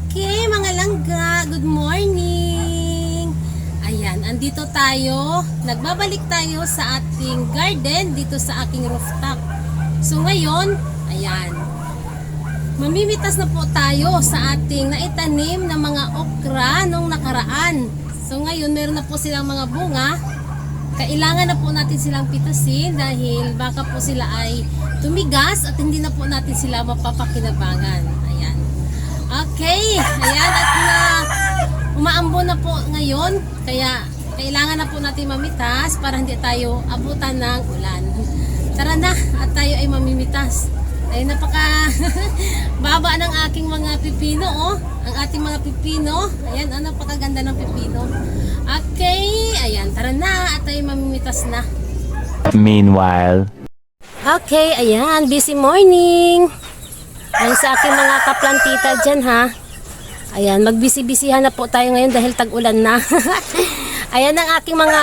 Okay, mga langga, good morning! Ayan, andito tayo. Nagbabalik tayo sa ating garden dito sa aking rooftop. So ngayon, ayan, mamimitas na po tayo sa ating naitanim na mga okra nung nakaraan. So ngayon, meron na po silang mga bunga. Kailangan na po natin silang pitasin dahil baka po sila ay tumigas at hindi na po natin sila mapapakinabangan. Ayan. Okay, ayan, at umaambon na po ngayon, kaya kailangan na po natin mamitas para hindi tayo abutan ng ulan. Tara na, at tayo ay mamimitas. Ay, napaka baba ng aking mga pipino, oh. Ang ating mga pipino, ayan, napakaganda ng pipino. Okay, ayan, tara na, at tayo mamimitas na. Meanwhile. Okay, ayan, busy morning. Ang sa aking mga kaplantita dyan, ha. Ayan, magbisi-bisihan na po tayo ngayon dahil tag-ulan na. Ayan ang aking mga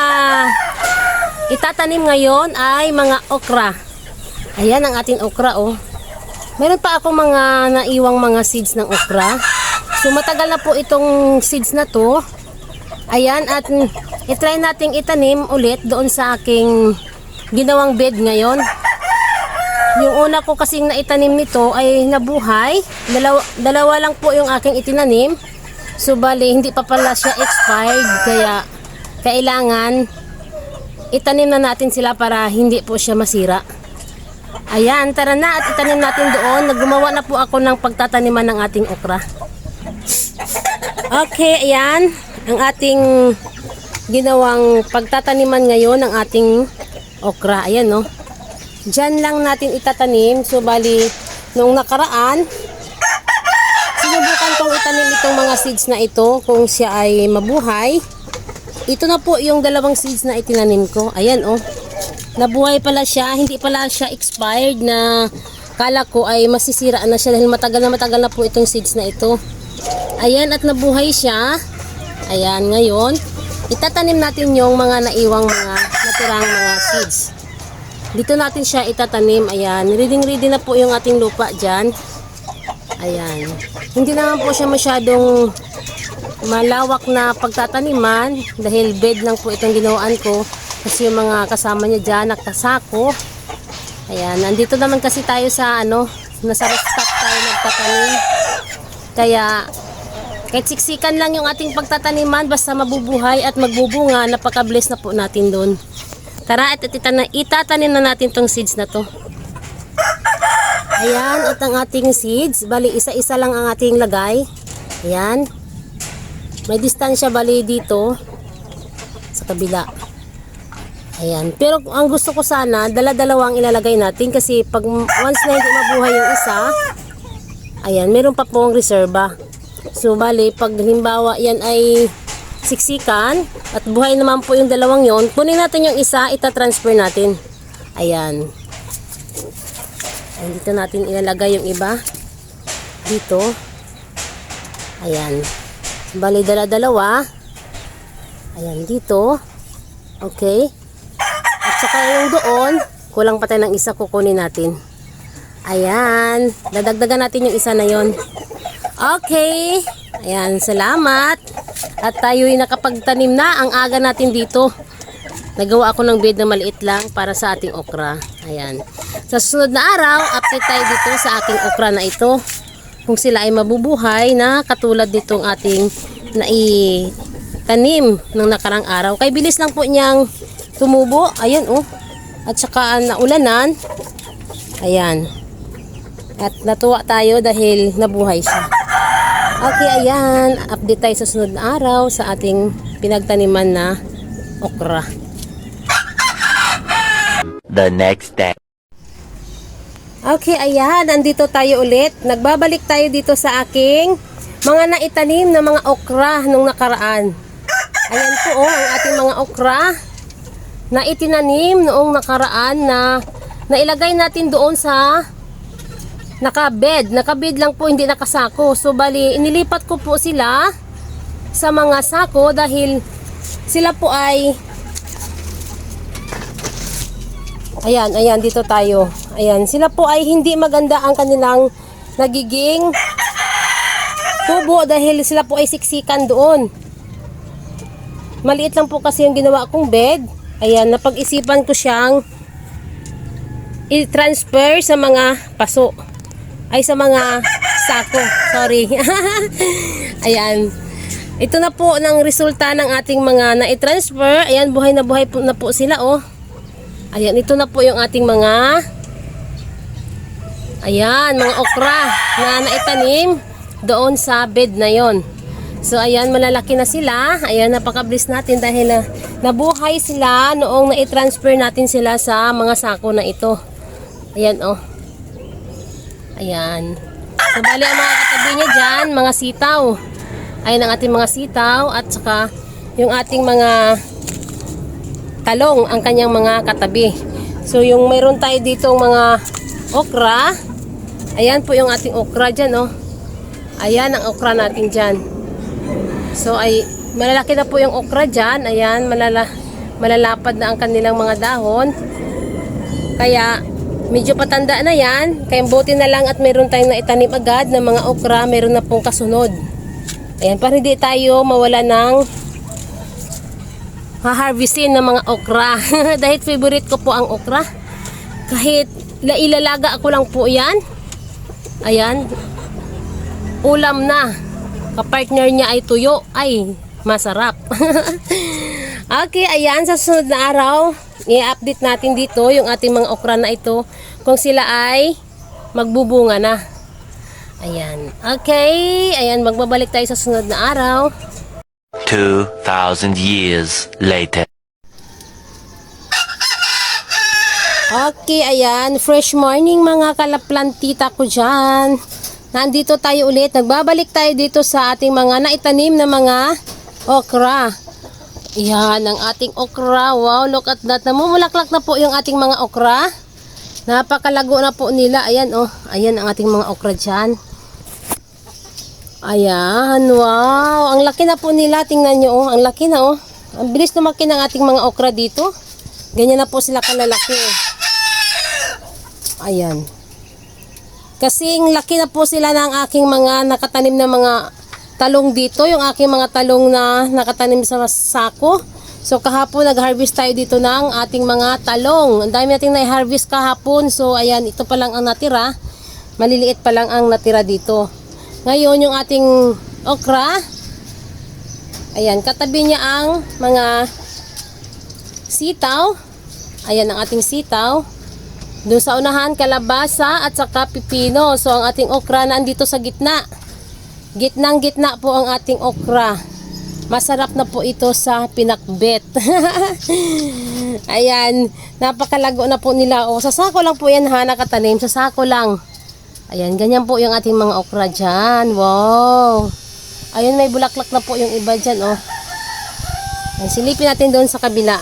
itatanim ngayon ay mga okra. Ayan ang ating okra, oh. Meron pa ako mga naiwang mga seeds ng okra. So matagal na po itong seeds na to. Ayan, at itry nating itanim ulit doon sa aking ginawang bed ngayon. Yung una ko kasing naitanim nito ay nabuhay. Dalawa lang po yung aking itinanim. So bali, hindi pa pala siya expired. Kaya kailangan itanim na natin sila para hindi po siya masira. Ayan, tara na at itanim natin doon. Naggumawa na po ako ng pagtataniman ng ating okra. Okay, ayan. Ang ating ginawang pagtataniman ngayon ng ating okra. Ayan, no. Diyan lang natin itatanim. So bali, noong nakaraan, sinubukan kong itanim itong mga seeds na ito kung siya ay mabuhay. Ito na po yung dalawang seeds na itinanim ko. Ayan, oh. Nabuhay pala siya. Hindi pala siya expired na kala ko ay masisira na siya dahil matagal na po itong seeds na ito. Ayan, at nabuhay siya. Ayan, ngayon, itatanim natin yung mga naiwang mga natirang mga seeds. Dito natin siya itatanim. Ayan, ready na po yung ating lupa dyan. Ayan. Hindi naman po siya masyadong malawak na pagtataniman dahil bed lang po itong ginawaan ko. Kasi yung mga kasama niya dyan, nakasako. Ayan, nandito naman kasi tayo sa nasa rooftop tayo nagtatanim. Kaya, kahit siksikan lang yung ating pagtataniman, basta mabubuhay at magbubunga, napaka-bless na po natin doon. Tara, at itatanim na natin tong seeds na to. Ayan, at ang ating seeds, bali isa-isa lang ang ating lagay. Ayan. May distansya bali dito sa kabila. Ayan, pero ang gusto ko sana, dala-dalawang ilalagay natin kasi pag once na hindi mabuhay yung isa, ayan, meron pa pong reserba. So bali, pag halimbawa yan ay siksikan at buhay naman po yung dalawang yon, kunin natin yung isa, ita-transfer natin. Ayan. Ayan, dito natin ilalagay yung iba dito. Ayan, bali dala-dalawa. Ayan, dito. Okay, at saka yung doon, kulang pa tayo ng isa, kukunin natin. Ayan, dadagdagan natin yung isa na yon. Okay, ayan, salamat. At tayo'y nakapagtanim na. Ang aga natin dito. Nagawa ako ng bed na maliit lang para sa ating okra. Ayan. Sa susunod na araw, update tayo dito sa ating okra na ito. Kung sila ay mabubuhay na katulad nitong ating naitanim ng nakarang araw. Kay bilis lang po niyang tumubo. Ayan, oh. At saka naulanan. Ayan. At natuwa tayo dahil nabuhay siya. Okay, ayan. Update tayo sa sunod na araw sa ating pinagtaniman na okra. The next day. Okay, ayan. Andito tayo ulit. Nagbabalik tayo dito sa aking mga naitanim na mga okra nung nakaraan. Ayan po ang ating mga okra na itinanim noong nakaraan na nailagay natin doon sa nakabed. Nakabed lang po, hindi nakasako. So, bali, inilipat ko po sila sa mga sako dahil sila po ay ayan, dito tayo. Ayan, sila po ay hindi maganda ang kanilang nagiging tubo dahil sila po ay siksikan doon. Maliit lang po kasi yung ginawa kong bed. Ayan, napag-isipan ko siyang i-transfer sa mga paso. Ay, sa mga sako. Sorry. Ayan. Ito na po ng resulta ng ating mga na-transfer. Ayan, buhay na buhay po na po sila, oh. Ayan, ito na po yung ating mga mga okra na naitanim doon sa bed na yon. So, ayan, malalaki na sila. Ayan, napakabilis natin dahil nabuhay sila noong na-transfer natin sila sa mga sako na ito. Ayan, oh. Ayan. So, bali ang mga katabi niya dyan, mga sitaw. Ayan ang ating mga sitaw at saka yung ating mga talong, ang kanyang mga katabi. So, yung mayroon tayo ditong mga okra. Ayan po yung ating okra dyan, oh. Ayan ang okra natin dyan. So, ay malalaki na po yung okra dyan. Ayan, malalapad na ang kanilang mga dahon. Kaya, medyo patanda na yan. Kaya buti na lang at meron tayong naitanim agad na mga okra. Meron na pong kasunod. Ayan, para hindi tayo mawala ng haharvestin ng mga okra. Dahil favorite ko po ang okra. Kahit ilalaga ako lang po yan. Ayan. Ulam na. Kapartner niya ay tuyo. Ay, masarap. Okay, ayan. Sa susunod na araw, i-update natin dito yung ating mga okra na ito. Kung sila ay magbubunga na. Ayan. Okay. Ayan, magbabalik tayo sa susunod na araw. 2,000 years later. Okay, ayan. Fresh morning mga kalaplantita ko dyan. Nandito tayo ulit. Nagbabalik tayo dito sa ating mga naitanim na mga okra. Yan, ang ating okra. Wow, look at that. Namumulaklak na po yung ating mga okra. Napakalago na po nila. Ayan, oh. Ayan ang ating mga okra dyan. Ayan, wow. Ang laki na po nila. Tingnan nyo, oh. Ang laki na, oh. Ang bilis lumaki ng ating mga okra dito. Ganyan na po sila kalalaki. Ayan. Kasing laki na po sila ng aking mga nakatanim na mga talong dito. Yung aking mga talong na nakatanim sa sako. So kahapon nag-harvest tayo dito ng ating mga talong. Ang dami nating na-harvest kahapon. So ayan, ito pa lang ang natira. Maliliit pa lang ang natira dito. Ngayon yung ating okra. Ayan, katabi niya ang mga sitaw. Ayan ang ating sitaw. Doon sa unahan, kalabasa at saka pipino. So, ang ating okra na andito sa gitna. Gitnang-gitna po ang ating okra. Masarap na po ito sa pinakbet. Ayan, napakalago na po nila. O, sa sako lang po yan ha, nakatanim. Sa sako lang. Ayan, ganyan po yung ating mga okra dyan. Wow! Ayun, may bulaklak na po yung iba dyan, oh. Ayan, silipin natin doon sa kabila.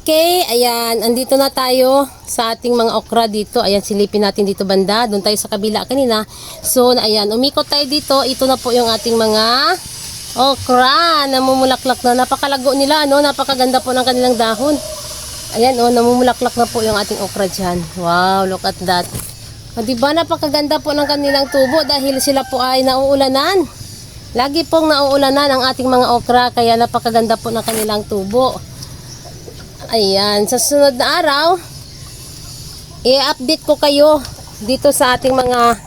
Okay, ayan, andito na tayo sa ating mga okra dito. Ayan, silipin natin dito banda. Doon tayo sa kabila kanina. So, ayan, umikot tayo dito. Ito na po yung ating mga okra. Namumulaklak na. Napakalago nila, ano? Napakaganda po ng kanilang dahon. Ayan, oh, namumulaklak na po yung ating okra dyan. Wow, look at that. O, diba, napakaganda po ng kanilang tubo dahil sila po ay nauulanan. Lagi pong nauulanan ang ating mga okra, kaya napakaganda po ng kanilang tubo. Ayan, sa sunod na araw, i-update ko kayo dito sa ating mga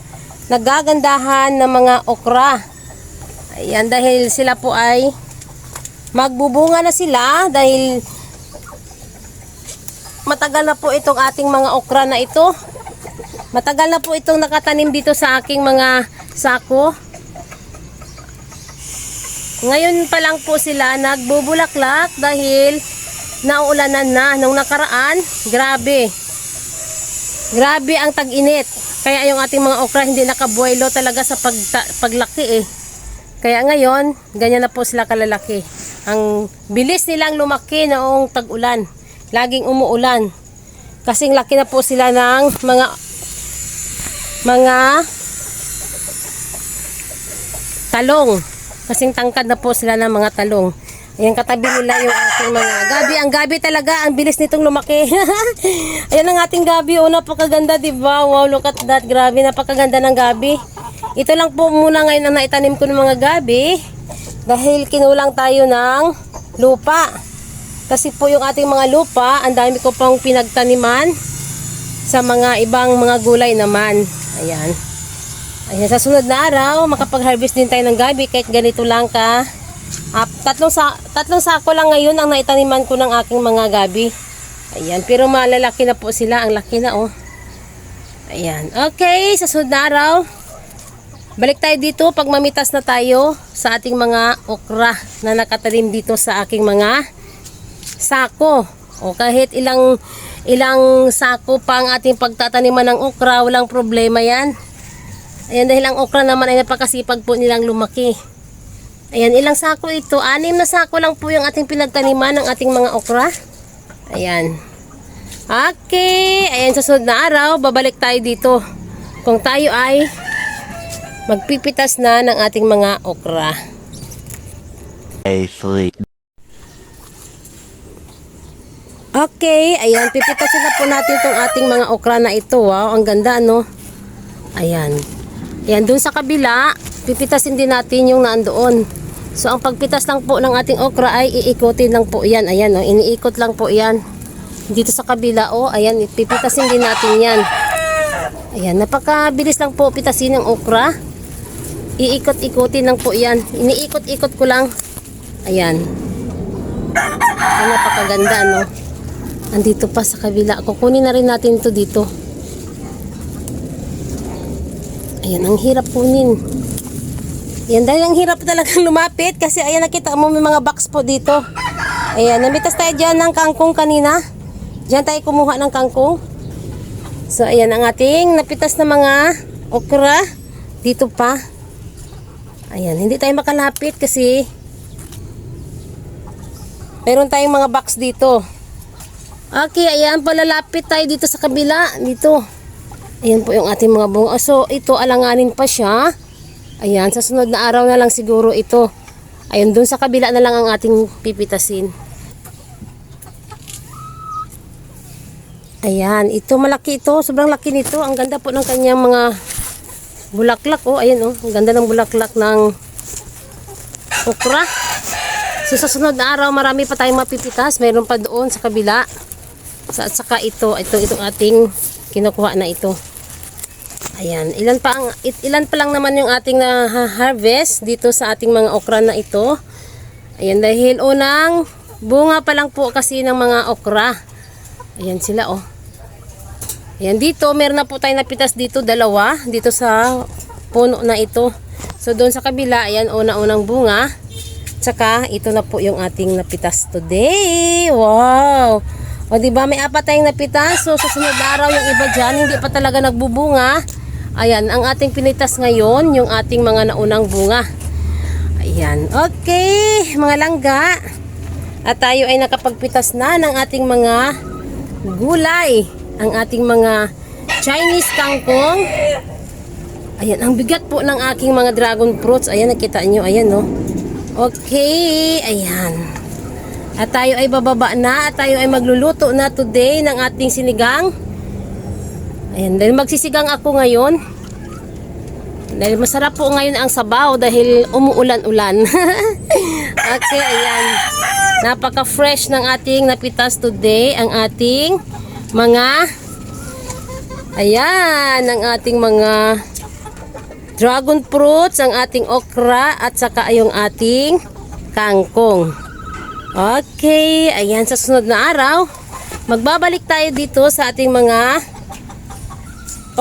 nagagandahan na mga okra. Ayan, dahil sila po ay magbubunga na sila dahil matagal na po itong ating mga okra na ito. Matagal na po itong nakatanim dito sa aking mga sako. Ngayon pa lang po sila nagbubulaklak dahil nauulanan na. Nung nakaraan, grabe. Grabe ang tag-init. Kaya yung ating mga okra hindi nakabuelo talaga sa paglaki eh. Kaya ngayon, ganyan na po sila kalalaki. Ang bilis nilang lumaki noong tag-ulan. Laging umuulan. Kasing laki na po sila ng mga talong. Kasing tangkad na po sila ng mga talong. Ayan, katabi nila yung ating mga gabi. Ang gabi talaga, ang bilis nitong lumaki. Ayan ang ating gabi. Oh, napakaganda, diba? Wow, look at that. Grabe, napakaganda ng gabi. Ito lang po muna ngayon ang naitanim ko ng mga gabi. Dahil kinulang tayo ng lupa. Kasi po yung ating mga lupa, ang dami ko pang pinagtaniman sa mga ibang mga gulay naman. Ayan. Ayan, sa sunod na araw, makapag-harvest din tayo ng gabi kahit ganito lang ka. Tatlong sako lang ngayon ang naitaniman ko ng aking mga gabi. Ayan, pero malalaki na po sila. Ang laki na, oh. Ayan, okay, sa sunod na araw, balik tayo dito pag mamitas na tayo sa ating mga okra na nakatanim dito sa aking mga sako. O kahit ilang sako pa ang ating pagtataniman ng okra, walang problema yan. Ayan, dahil ang okra naman ay napakasipag po nilang lumaki. Ayan, ilang sako ito? 6 na sako lang po yung ating pinagtaniman ng ating mga okra. Ayan. Okay. Ayan, sa sunod na araw, babalik tayo dito. Kung tayo ay magpipitas na ng ating mga okra. Safely. Okay. Ayan, pipitasin na po natin itong ating mga okra na ito. Wow, ang ganda, no? Ayan. Ayan, dun sa kabila, pipitasin din natin yung nandoon. So, ang pagpitas lang po ng ating okra ay iikotin lang po yan. Ayan, oh, iniikot lang po yan. Dito sa kabila, oh, ayan, pipitasin din natin yan. Ayan, napakabilis lang po pitasin ng okra. Iikot-ikotin lang po yan. Iniikot-ikot ko lang. Ayan. Ayan, napakaganda, no? Andito pa sa kabila. Kukunin na rin natin ito dito. Ayan, ang hirap kunin. Ayan, dahil ang hirap talagang lumapit kasi ayan, nakita mo may mga box po dito. Ayan, namitas tayo dyan ng kangkong kanina. Dyan tayo kumuha ng kangkong. So, ayan ang ating napitas na mga okra. Dito pa. Ayan, hindi tayo makalapit kasi meron tayong mga box dito. Okay, ayan, palalapit tayo dito sa kabila. Dito. Ayan po yung ating mga bunga. So, ito, alanganin pa siya. Ayan, sa sunod na araw na lang siguro ito. Ayan, dun sa kabila na lang ang ating pipitasin. Ayan, ito malaki ito. Sobrang laki nito. Ang ganda po ng kanyang mga bulaklak. Oh, ayan, oh. Ang ganda ng bulaklak ng okra. So, sa sunod na araw, marami pa tayong mapipitas. Mayroon pa doon sa kabila. At saka itong ating kinukuha na ito. Ayan, ilan pa lang naman yung ating na-harvest dito sa ating mga okra na ito. Ayan, dahil unang bunga pa lang po kasi ng mga okra. Ayan sila, oh. Ayan, dito, meron na po tayo napitas dito, 2, dito sa puno na ito. So, doon sa kabila, ayan, unang bunga. Tsaka, ito na po yung ating napitas today. Wow! O, diba, may 4 tayong napitas. So, sa sunod na araw, yung iba dyan, hindi pa talaga nagbubunga. Ayan, ang ating pinitas ngayon, yung ating mga naunang bunga. Ayan, okay, mga langga. At tayo ay nakapagpitas na ng ating mga gulay. Ang ating mga Chinese kangkong. Ayan, ang bigat po ng aking mga dragon fruits. Ayan, nakita nyo, ayan, no. Okay, ayan. At tayo ay bababa na at tayo ay magluluto na today ng ating sinigang. Ayan, dahil magsisigang ako ngayon. Dahil masarap po ngayon ang sabaw dahil umuulan-ulan. Okay, ayan. Napaka-fresh ng ating napitas today. Ang ating mga ang ating mga dragon fruits, ang ating okra at saka yung ating kangkong. Okay, ayan, sa sunod na araw, magbabalik tayo dito sa ating mga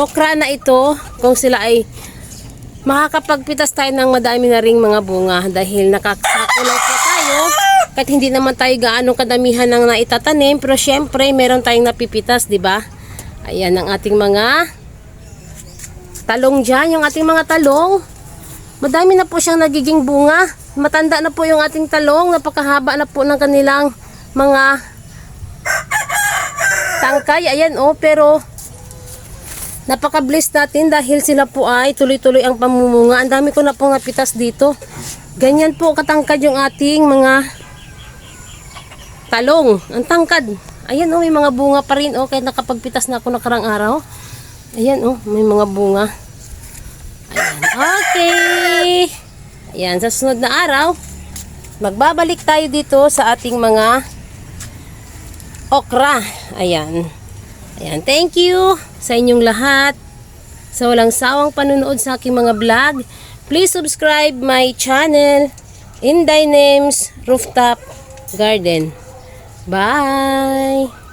okra na ito, kung sila ay makakapagpitas tayo ng madami na ring mga bunga dahil nakakasako lang po tayo. Kahit hindi naman tayo gaano kadamihan ng naitatanim, pero syempre meron tayong napipitas, di ba? Ayan ang ating mga talong dyan, yung ating mga talong. Madami na po siyang nagiging bunga. Matanda na po yung ating talong, napakahaba na po ng kanilang mga tangkay. Ayan pero napaka-bless natin dahil sila po ay tuloy-tuloy ang pamumunga. Ang dami ko na pong napitas dito. Ganyan po katangkad yung ating mga talong. Ang tangkad. Ayan may mga bunga pa rin kahit nakapagpitas na ako nakarang araw. Ayan may mga bunga. Ayan. Okay. Ayan, sa sunod na araw, magbabalik tayo dito sa ating mga okra. Ayan. Ayan, thank you sa inyong lahat sa walang sawang panunood sa aking mga vlog. Please subscribe my channel, Inday Names Rooftop Garden. Bye!